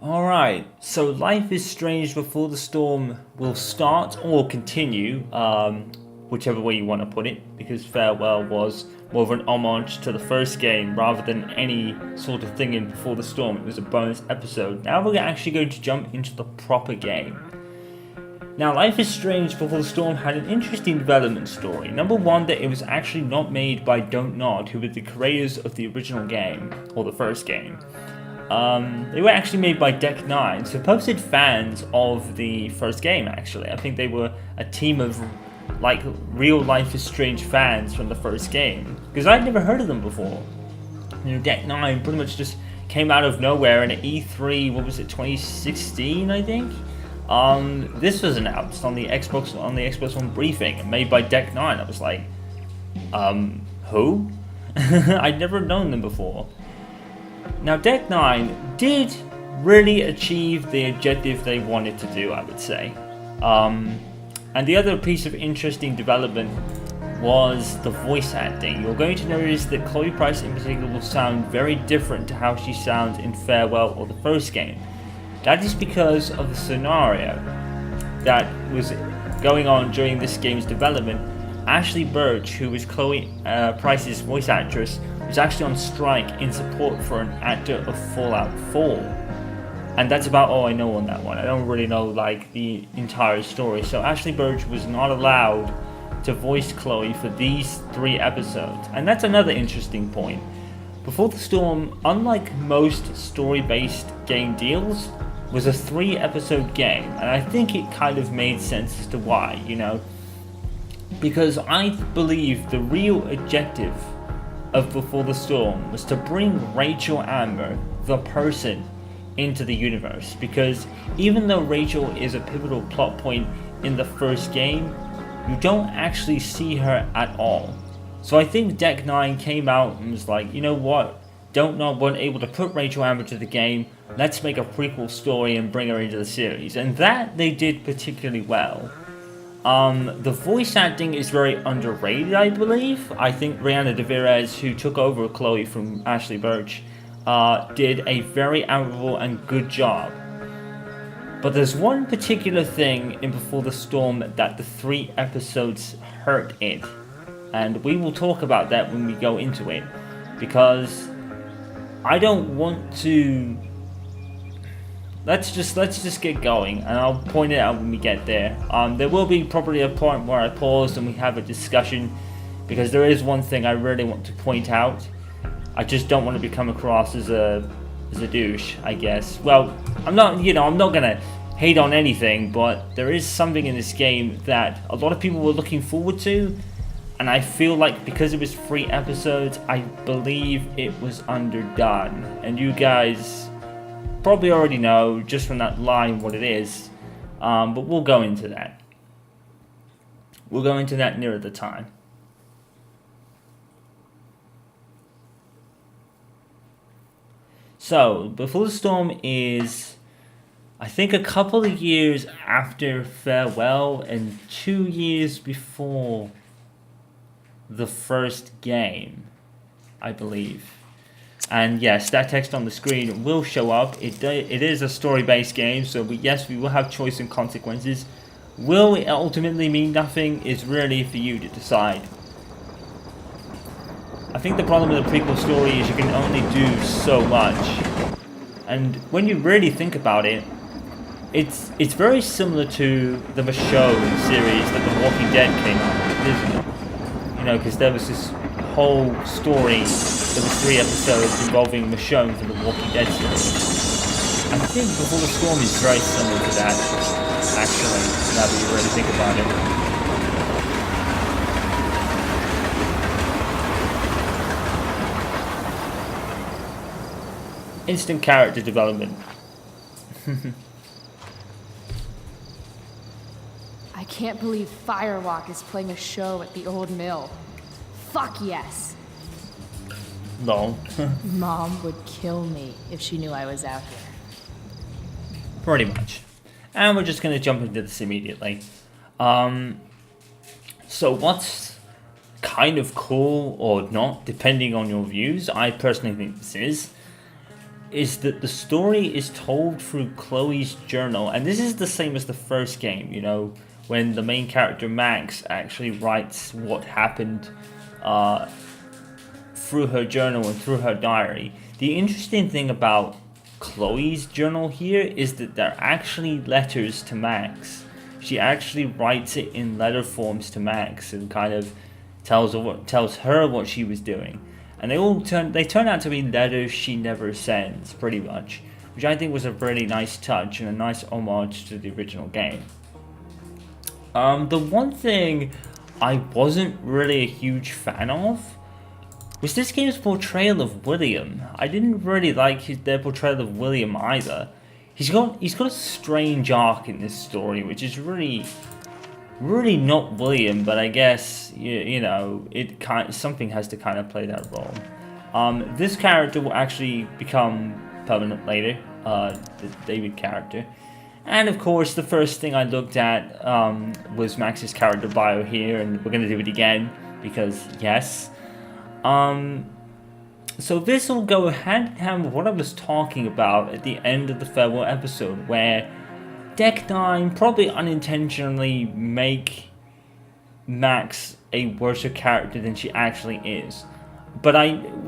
Alright, so Life is Strange Before the Storm will start or continue, whichever way you want to put it, because Farewell was more of an homage to the first game rather than any sort of thing in Before the Storm. It was a bonus episode. Now we're actually going to jump into the proper game. Now, Life is Strange Before the Storm had an interesting development story. Number one, that it was actually not made by Don't Nod, who were the creators of the original game, or the first game. They were actually made by Deck Nine, supposed fans of the first game. Actually, I think they were a team of like real Life is Strange fans from the first game, because I'd never heard of them before. Deck Nine pretty much just came out of nowhere in E3. What was it, 2016? I think. This was announced on the Xbox One briefing, made by Deck Nine. I was like, who? I'd never known them before. Now, Deck 9 did really achieve the objective they wanted to do, I would say. And the other piece of interesting development was the voice acting. You're going to notice that Chloe Price in particular will sound very different to how she sounds in Farewell or the first game. That is because of the scenario that was going on during this game's development. Ashly Burch, who was Chloe Price's voice actress, was actually on strike in support for an actor of Fallout 4. And that's about all I know on that one. I don't really know like the entire story. So Ashly Burch was not allowed to voice Chloe for these 3 episodes. And that's another interesting point. Before the Storm, unlike most story-based game deals, was a 3-episode game. And I think it kind of made sense as to why, because I believe the real objective of Before the Storm was to bring Rachel Amber, the person, into the universe. Because even though Rachel is a pivotal plot point in the first game, you don't actually see her at all. So I think Deck 9 came out and was like, you know what? Don't Nod weren't able to put Rachel Amber to the game. Let's make a prequel story and bring her into the series. And that they did particularly well. The voice acting is very underrated, I believe. I think Rihanna DeVirez, who took over Chloe from Ashly Burch, did a very admirable and good job. But there's one particular thing in Before the Storm that the 3 episodes hurt it. And we will talk about that when we go into it. Because I don't want to... Let's just get going, and I'll point it out when we get there. There will be probably a point where I pause and we have a discussion, because there is one thing I really want to point out. I just don't want to become across as a douche, I guess. Well, I'm not gonna hate on anything, but there is something in this game that a lot of people were looking forward to, and I feel like because it was 3 episodes, I believe it was underdone. And you guys probably already know just from that line what it is, but we'll go into that. We'll go into that nearer the time. So, Before the Storm is, I think, a couple of years after Farewell and 2 years before the first game, I believe. And yes, that text on the screen will show up. It is a story-based game, so we will have choice and consequences. Will it ultimately mean nothing is really for you to decide. I think the problem with the prequel story is you can only do so much. And when you really think about it, it's very similar to the Michonne series that The Walking Dead came out with, isn't it? Because there was this whole story. There was 3 episodes involving Michonne from the Walking Dead series. I think Before the Storm is very similar to that, actually, now that you really think about it. Instant character development. I can't believe Firewalk is playing a show at the old mill. Fuck yes. Lol. Mom would kill me if she knew I was out here. Pretty much. And we're just going to jump into this immediately. So what's kind of cool or not, depending on your views, I personally think this is that the story is told through Chloe's journal, and this is the same as the first game, you know, when the main character Max actually writes what happened through her journal and through her diary. The interesting thing about Chloe's journal here is that they're actually letters to Max. She actually writes it in letter forms to Max and kind of tells her what she was doing. And they turn out to be letters she never sends, pretty much, which I think was a really nice touch and a nice homage to the original game. The one thing I wasn't really a huge fan of was this game's portrayal of William. I didn't really like their portrayal of William either. He's got a strange arc in this story, which is really not William, but I guess you know something has to kind of play that role. This character will actually become permanent later, the David character, and of course the first thing I looked at was Max's character bio here, and we're gonna do it again because yes. So this will go hand in hand with what I was talking about at the end of the farewell episode, where Deck 9 probably unintentionally make Max a worse character than she actually is. But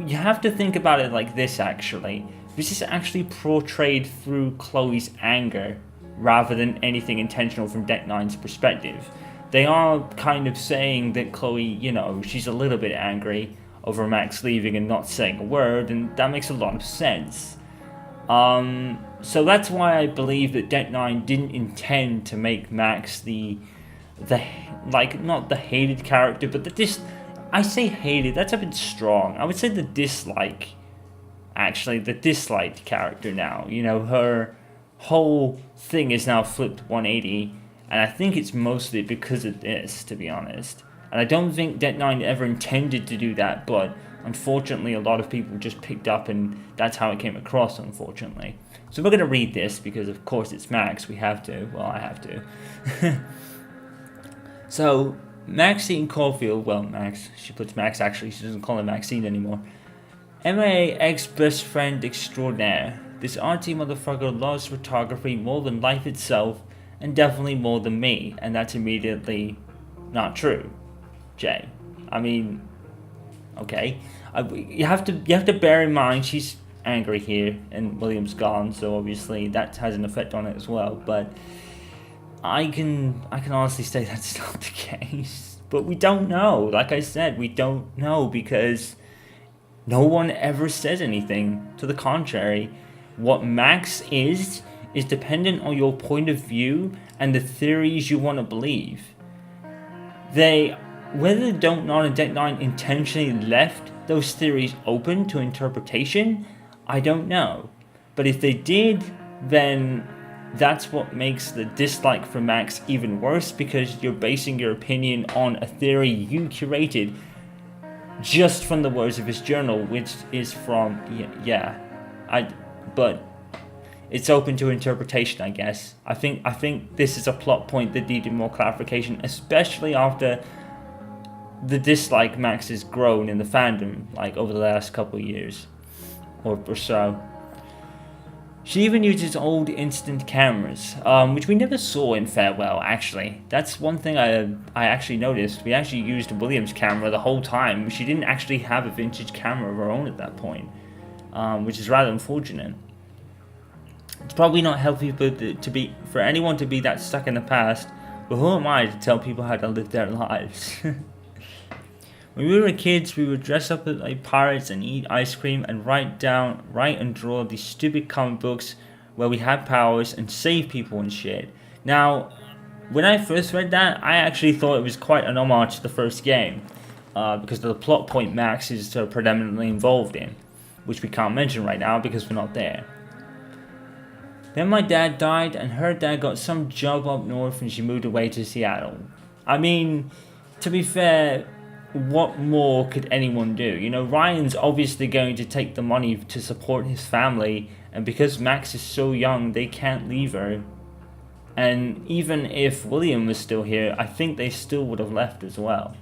you have to think about it like this actually. This is actually portrayed through Chloe's anger rather than anything intentional from Deck 9's perspective. They are kind of saying that Chloe, you know, she's a little bit angry over Max leaving and not saying a word, and that makes a lot of sense. So that's why I believe that Deck 9 didn't intend to make Max the like, not the hated character, but I say hated, that's a bit strong. I would say the disliked character now. You know, her whole thing is now flipped 180, and I think it's mostly because of this, to be honest. And I don't think Deck 9 ever intended to do that, but unfortunately a lot of people just picked up and that's how it came across, unfortunately. So we're going to read this because of course it's Max, we have to. Well, I have to. So, Maxine Caulfield, well, Max, she puts Max actually, she doesn't call her Maxine anymore. MIA ex-best friend extraordinaire. This auntie motherfucker loves photography more than life itself, and definitely more than me, and that's immediately not true. Jay, I mean, okay, you have to bear in mind she's angry here, and William's gone, so obviously that has an effect on it as well. But I can honestly say that's not the case. But we don't know. Like I said, we don't know because no one ever says anything to the contrary. What Max is dependent on your point of view and the theories you want to believe. Whether Don't Nod and Deck 9 intentionally left those theories open to interpretation, I don't know. But if they did, then that's what makes the dislike for Max even worse, because you're basing your opinion on a theory you curated just from the words of his journal, which is from, but it's open to interpretation, I guess. I think this is a plot point that needed more clarification, especially after the dislike Max has grown in the fandom, like over the last couple of years or so. She even uses old instant cameras, which we never saw in Farewell, actually. That's one thing I actually noticed. We actually used William's camera the whole time. She didn't actually have a vintage camera of her own at that point, which is rather unfortunate. It's probably not healthy for anyone to be that stuck in the past, but who am I to tell people how to live their lives? When we were kids, we would dress up like pirates and eat ice cream and write and draw these stupid comic books where we had powers and save people and shit. Now, when I first read that, I actually thought it was quite an homage to the first game, because of the plot point Max is predominantly involved in, which we can't mention right now because we're not there. Then my dad died and her dad got some job up north and she moved away to Seattle. I mean, to be fair, what more could anyone do? You know, Ryan's obviously going to take the money to support his family, and because Max is so young, they can't leave her. And even if William was still here, I think they still would have left as well.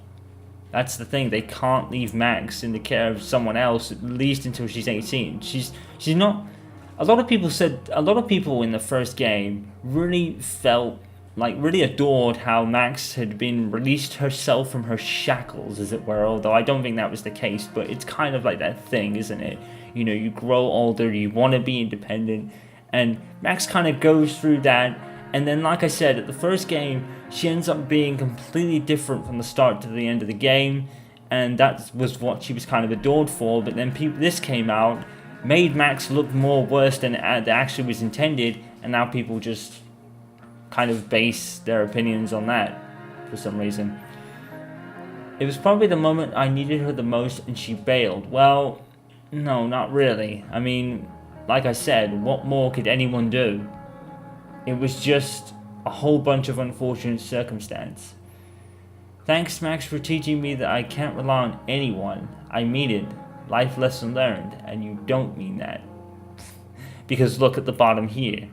That's the thing, they can't leave Max in the care of someone else, at least until she's 18. She's not, a lot of people in the first game really felt like really adored how Max had been released herself from her shackles, as it were, although I don't think that was the case, but it's kind of like that thing, isn't it? You know, you grow older, you want to be independent, and Max kind of goes through that, and then, like I said, at the first game, she ends up being completely different from the start to the end of the game, and that was what she was kind of adored for, but then this came out, made Max look more worse than it actually was intended, and now people just kind of base their opinions on that for some reason. It was probably the moment I needed her the most and she bailed. Well, no, not really. I mean, like I said, what more could anyone do? It was just a whole bunch of unfortunate circumstance. Thanks, Max, for teaching me that I can't rely on anyone. I mean it. Life lesson learned, and you don't mean that. Because look at the bottom here.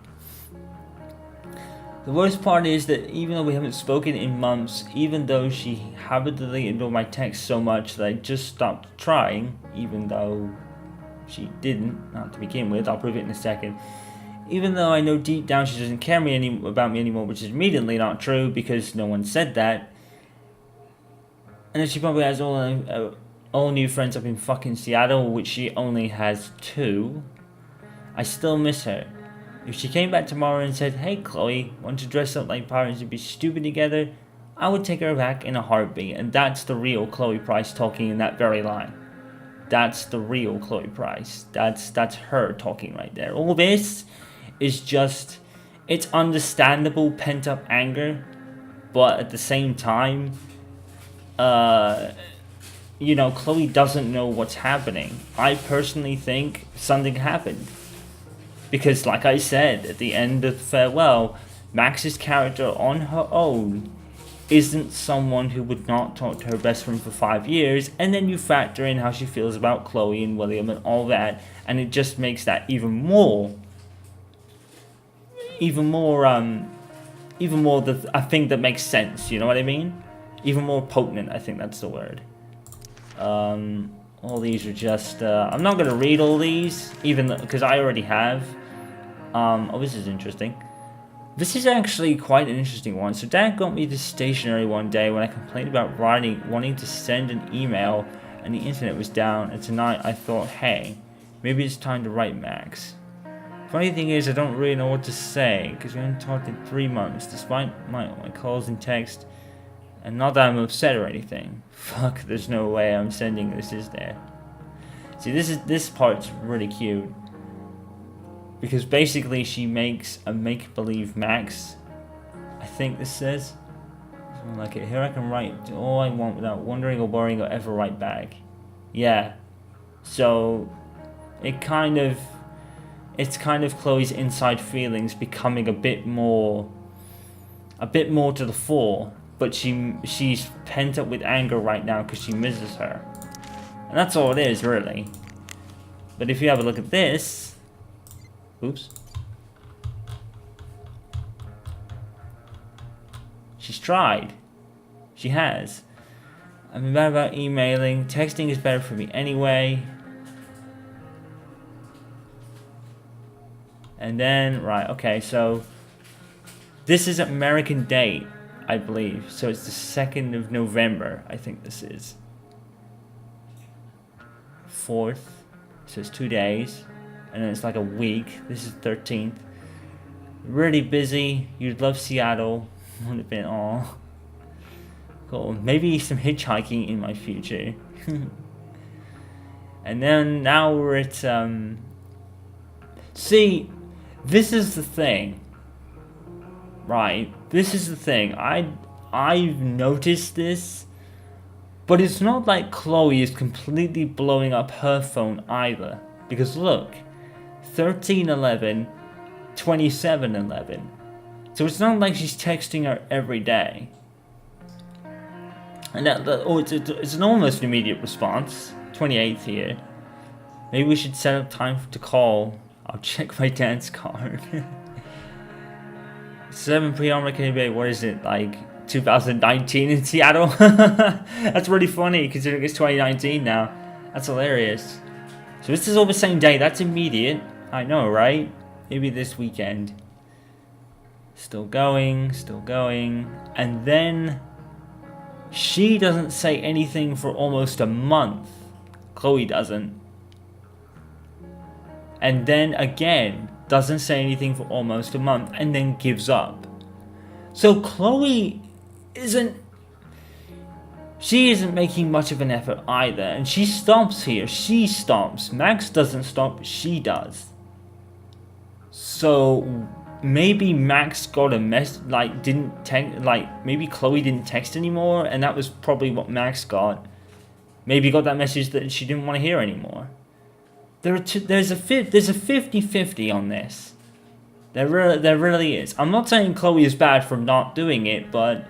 The worst part is that even though we haven't spoken in months, even though she habitually ignored my texts so much that I just stopped trying, even though she didn't, not to begin with, I'll prove it in a second. Even though I know deep down she doesn't care about me anymore, which is immediately not true because no one said that. And then she probably has all new friends up in fucking Seattle, which she only has 2. I still miss her. If she came back tomorrow and said, "Hey Chloe, want to dress up like pirates and be stupid together?" I would take her back in a heartbeat, and that's the real Chloe Price talking in that very line. That's the real Chloe Price. That's her talking right there. All this is just, it's understandable pent up anger, but at the same time, you know, Chloe doesn't know what's happening. I personally think something happened. Because, like I said, at the end of Farewell, Max's character on her own isn't someone who would not talk to her best friend for 5 years, and then you factor in how she feels about Chloe and William and all that, and it just makes that even more a thing that makes sense, you know what I mean? Even more potent, I think that's the word. All these are just, I'm not going to read all these, even because I already have. Oh, this is interesting. This is actually quite an interesting one. So Dad got me this stationery one day when I complained about wanting to send an email and the internet was down, and tonight I thought, hey, maybe it's time to write Max. Funny thing is, I don't really know what to say, because we haven't talked in 3 months, despite my calls and text. And not that I'm upset or anything. Fuck, there's no way I'm sending this, is there? See, this part's really cute. Because basically she makes a make-believe Max. I think this says. Something like it. Here I can write all I want without wondering or worrying or ever write back. Yeah. So, it's kind of Chloe's inside feelings becoming a bit more to the fore. But she's pent up with anger right now because she misses her. And that's all it is, really. But if you have a look at this... Oops. She's tried. She has. I've been bad about emailing. Texting is better for me anyway. And then, right, okay, so... This is American date, I believe. So it's the 2nd of November, I think this is. 4th. So it's 2 days. And then it's like a week. This is 13th. Really busy. You'd love Seattle. Would have been all. Cool. Maybe some hitchhiking in my future. And then now we're at see, this is the thing. Right. This is the thing. I've noticed this, but it's not like Chloe is completely blowing up her phone either. Because look, 13/11, 27/11. So it's not like she's texting her every day. And it's an almost immediate response. 28th here. Maybe we should set up time to call. I'll check my dance card. 7 pre-armor candidate. What is it, like 2019 in Seattle? That's really funny considering it's 2019 now. That's hilarious. So this is all the same day. That's immediate. I know, right? Maybe this weekend. Still going, still going. And then she doesn't say anything for almost a month. Chloe doesn't. And then again, doesn't say anything for almost a month and then gives up. So Chloe isn't making much of an effort either, and she stops here. She stops. Max doesn't stop, she does. So maybe Max got a mess, like didn't text, like maybe Chloe didn't text anymore, and that was probably what Max got. Maybe got that message that she didn't want to hear anymore. There's a 50-50 on this. There really is. I'm not saying Chloe is bad for not doing it, but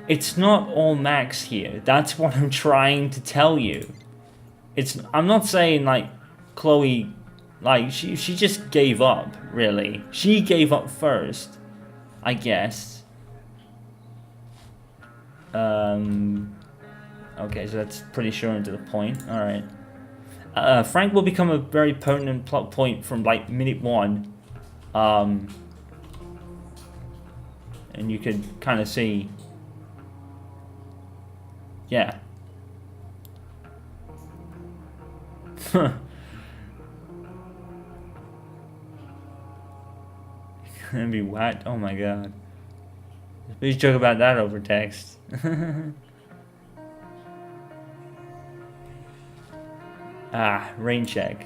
it's not all Max here. That's what I'm trying to tell you. I'm not saying like Chloe, like she just gave up, really. She gave up first, I guess. Okay, so that's pretty sure and to the point. Alright. Frank will become a very pertinent plot point from like minute 1. And you could kind of see. Yeah. Gonna be whacked? Oh my god. Please joke about that over text. Rain check.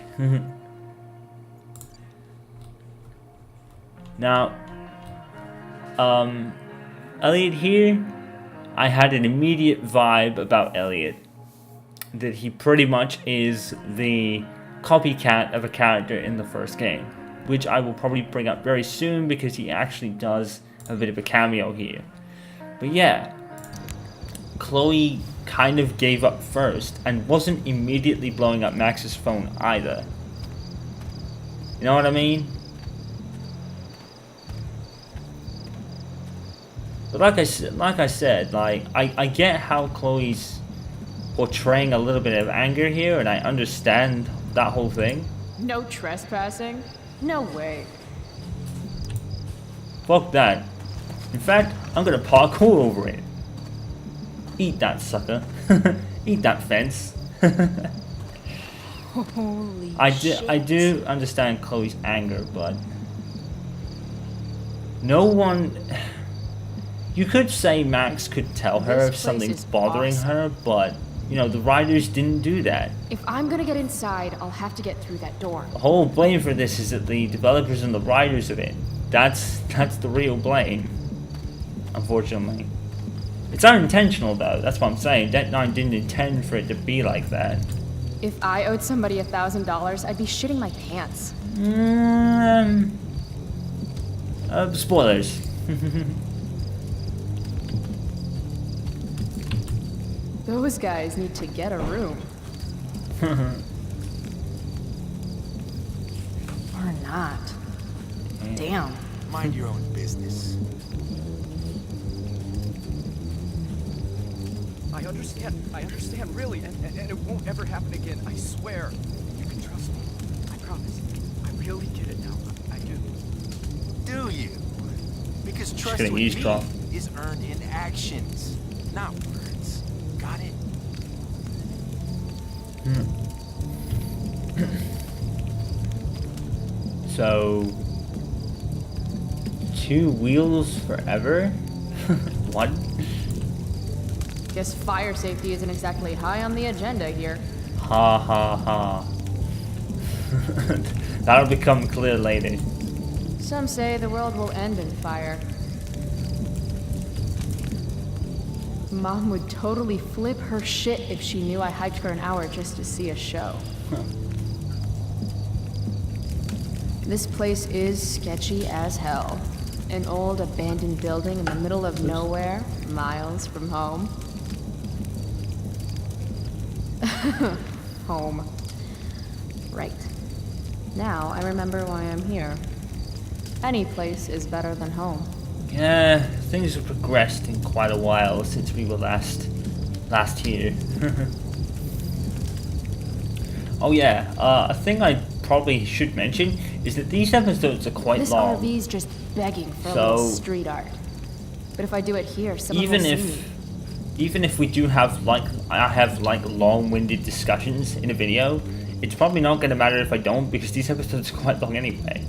Now, Elliot here, I had an immediate vibe about Elliot. That he pretty much is the copycat of a character in the first game. Which I will probably bring up very soon because he actually does a bit of a cameo here. But yeah, Chloe kind of gave up first and wasn't immediately blowing up Max's phone either. You know what I mean? But like I said, I get how Chloe's portraying a little bit of anger here, and I understand that whole thing. No trespassing? No way. Fuck that. In fact, I'm gonna parkour over it. Eat that, sucker. Eat that fence. Holy I shit. do understand Chloe's anger, but no one. You could say Max could tell her This if place something's is bothering awesome. her, but you know the writers didn't do that. If I'm gonna get inside, I'll have to get through that door. The whole blame for this is that the developers and the writers of it. That's the real blame. Unfortunately. It's unintentional though, that's what I'm saying. Deck 9 didn't intend for it to be like that. If I owed somebody $1,000, I'd be shitting my pants. Spoilers. Those guys need to get a room. Or not. Damn. Mind your own business. I understand, really, and it won't ever happen again, I swear. You can trust me. I promise. I really get it now. I do. Do you? Because trust gonna with me eavesdrop. is earned in actions, not words. Got it? So 2 wheels forever? What? Guess fire safety isn't exactly high on the agenda here. Ha ha ha. That'll become clear later. Some say the world will end in fire. Mom would totally flip her shit if she knew I hiked for an hour just to see a show. This place is sketchy as hell. An old abandoned building in the middle of nowhere, miles from home. Home. Right. Now I remember why I'm here. Any place is better than home. Yeah, things have progressed in quite a while since we were last here. Oh yeah, a thing I probably should mention is that these episodes are quite This long. RV's just begging for a So- little street art. But if I do it here, someone even will see me. if we do have I have long-winded discussions in a video, it's probably not going to matter if I don't, because these episodes are quite long anyway.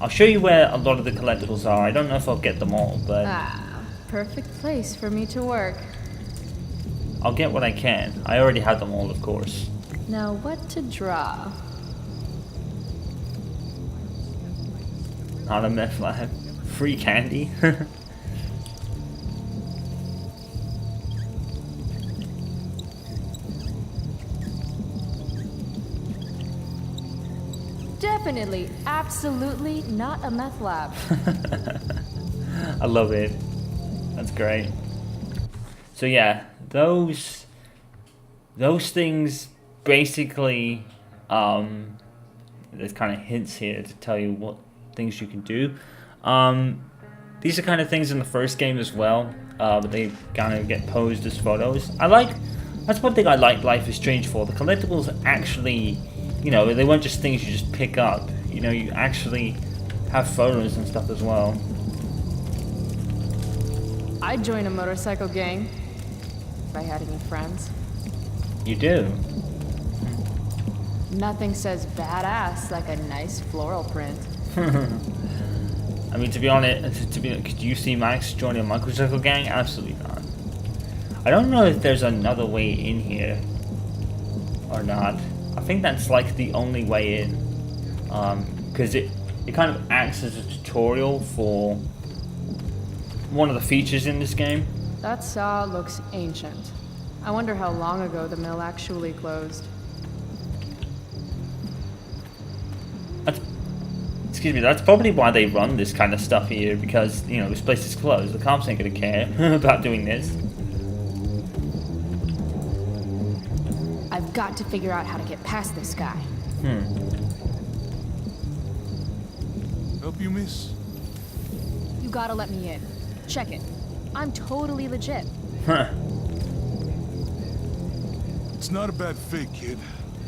I'll show you where a lot of the collectibles are. I don't know if I'll get them all, but Perfect place for me to work. I'll get what I can. I already have them all, of course. Now what to draw? Not a meth lab. Free candy. Definitely, absolutely not a meth lab. I love it. That's great. So yeah, those things basically, there's kind of hints here to tell you what things you can do. These are kind of things in the first game as well, but they kind of get posed as photos. That's one thing I like Life is Strange for. The collectibles actually, you know, they weren't just things you just pick up. You know, you actually have photos and stuff as well. I'd join a motorcycle gang if I had any friends. You do. Nothing says badass like a nice floral print. I mean, to be honest, could you see Max joining a motorcycle gang? Absolutely not. I don't know if there's another way in here or not. I think that's like the only way in, because it kind of acts as a tutorial for one of the features in this game. That saw looks ancient. I wonder how long ago the mill actually closed. Excuse me, that's probably why they run this kind of stuff here, because, you know, this place is closed. The cops ain't gonna care about doing this. I've got to figure out how to get past this guy. Help you, miss? You gotta let me in. Check it. I'm totally legit. Huh. It's not a bad fake, kid,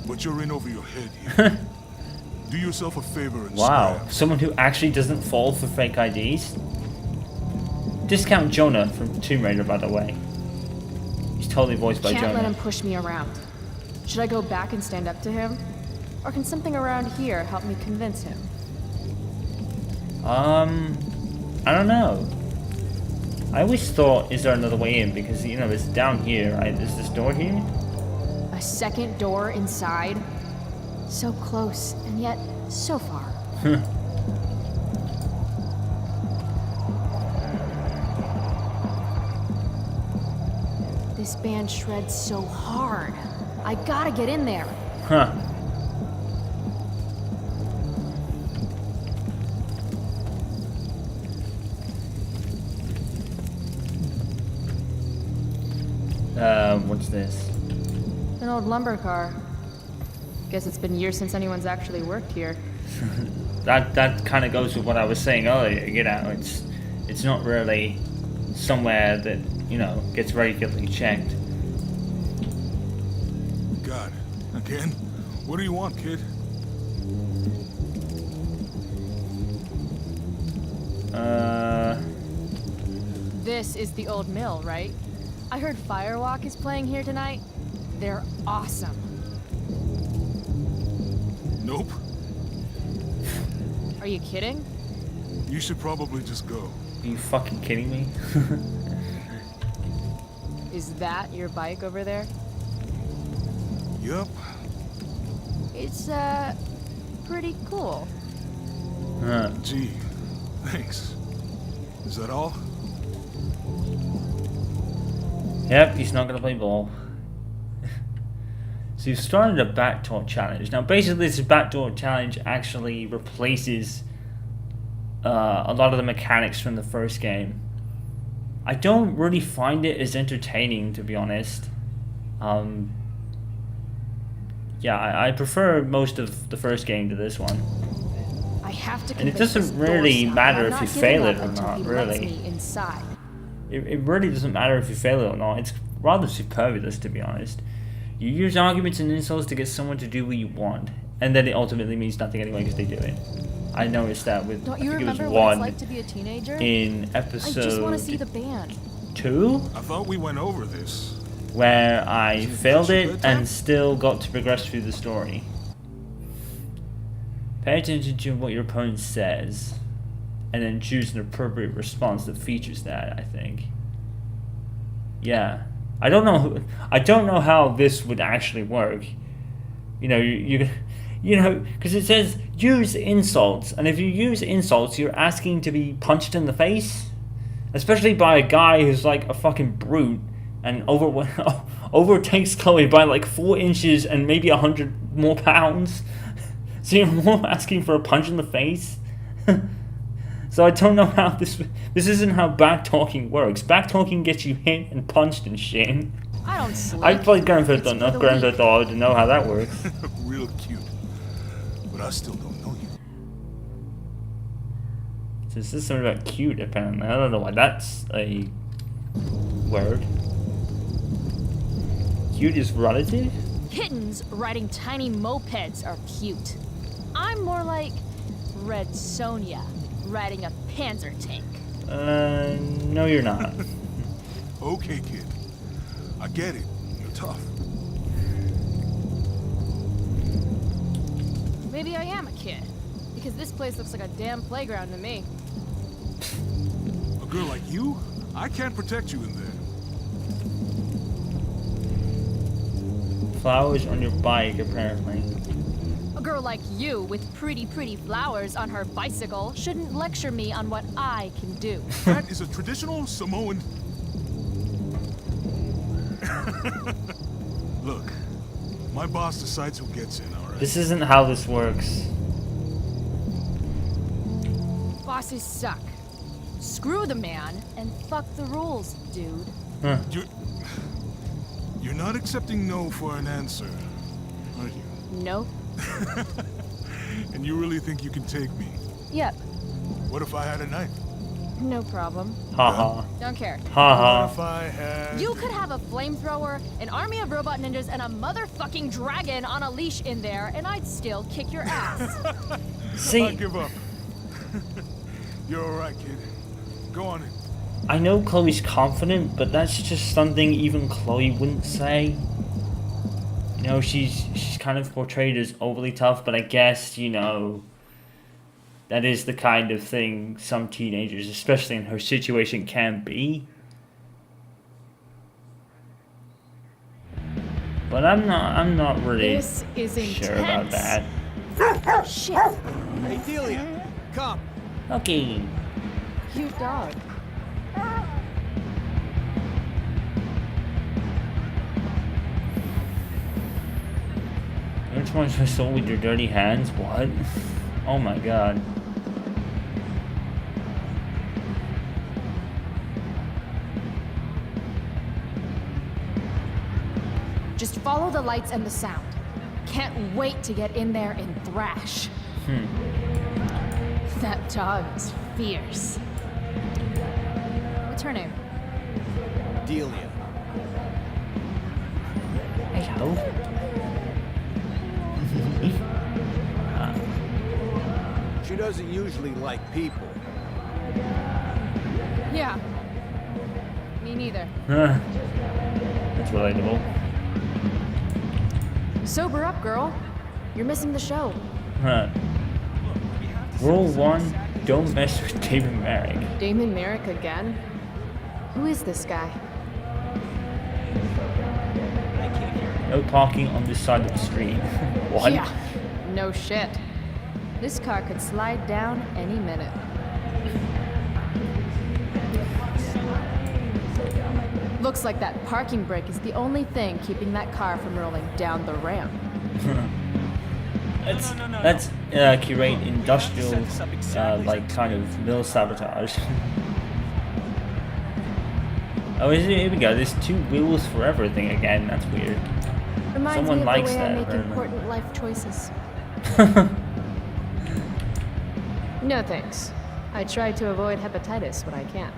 but you're in over your head here. Do yourself a favor and Wow, scram. someone who actually doesn't fall for fake IDs? Discount Jonah from Tomb Raider, by the way. He's totally voiced by Can't Jonah. let him push me around. Should I go back and stand up to him? Or can something around here help me convince him? I don't know. I always thought, is there another way in? Because, you know, it's down here, right? Is this door here? A second door inside? So close, and yet so far. This band shreds so hard. I gotta get in there. Huh. What's this? An old lumber car. Guess it's been years since anyone's actually worked here. That kind of goes with what I was saying earlier. You know, it's not really somewhere that, you know, gets regularly checked. God, again? What do you want, kid? This is the old mill, right? I heard Firewalk is playing here tonight. They're awesome. Nope. Are you kidding? You should probably just go. Are you fucking kidding me? Is that your bike over there? Yup. It's, pretty cool. Huh. Gee, thanks. Is that all? Yep, he's not gonna play ball. So you've started a backdoor challenge. Now basically this backdoor challenge actually replaces a lot of the mechanics from the first game. I don't really find it as entertaining, to be honest. Yeah, I prefer most of the first game to this one. I have to And it convince doesn't this really doorstop matter I'm if not you giving fail up it or until not, he really. lets me inside. It really doesn't matter if you fail it or not. It's rather superfluous, to be honest. You use arguments and insults to get someone to do what you want. and then it ultimately means nothing anyway because they do it. I noticed that with Don't I you think it was remember what it's one like to be a teenager? in I just want episode to see the band. 2 I thought we went over this. where I Is it failed your it bedtime? and still got to progress through the story. Pay attention to what your opponent says, and then choose an appropriate response that features that, I think. Yeah. I don't know how this would actually work. You know, you know, because it says use insults, and if you use insults, you're asking to be punched in the face, especially by a guy who's like a fucking brute and overtakes Chloe by like 4 inches and maybe 100 more pounds. So you're more asking for a punch in the face. So I don't know how this isn't how backtalking works. Backtalking gets you hit and punched and shit. I don't sleep. I played Grand Theft It's for enough the Grand weak. Theft Auto to know how that works. Real cute. But I still don't know you. So this is something about cute, apparently. I don't know why that's a word. Cute is relative? Kittens riding tiny mopeds are cute. I'm more like Red Sonja riding a panzer tank. No you're not. Okay, kid. I get it. You're tough. Maybe I am a kid. Because this place looks like a damn playground to me. A girl like you? I can't protect you in there. Flowers on your bike, apparently. A girl like you with pretty flowers on her bicycle shouldn't lecture me on what I can do. That is a traditional Samoan. Look, my boss decides who gets in, all right? This isn't how this works. Bosses suck. Screw the man and fuck the rules, dude. Huh. You're not accepting no for an answer, are you? Nope. And you really think you can take me? Yep. What if I had a knife? No problem. Haha. Don't care. What Haha. if I had... You could have a flamethrower, an army of robot ninjas, and a motherfucking dragon on a leash in there, and I'd still kick your ass. I See, give up. You're all right, kid. Go on in. I know Chloe's confident, but that's just something even Chloe wouldn't say. You know, she's kind of portrayed as overly tough, but I guess, you know, that is the kind of thing some teenagers, especially in her situation, can be. But I'm not really This is sure about intense. that. Shit. Hey, Delia, come. Okay. Cute dog. Which one's my soul with your dirty hands? What? Oh my god. Just follow the lights and the sound. Can't wait to get in there and thrash. That dog is fierce. What's her name? Delia. Hello? She doesn't usually like people. Yeah. Me neither. That's relatable. Sober up, girl. You're missing the show. Huh. Rule 1, don't mess with David Merrick. Damon Merrick again? Who is this guy? No parking on this side of the street. What? Yeah. No shit. This car could slide down any minute. Looks like that parking brake is the only thing keeping that car from rolling down the ramp. Let's curate industrial, like, kind of mill sabotage. Oh, here we go. There's 2 wheels for everything again. That's weird. Reminds Someone me of likes the way I that, make apparently. important life choices. No thanks. I try to avoid hepatitis when I can.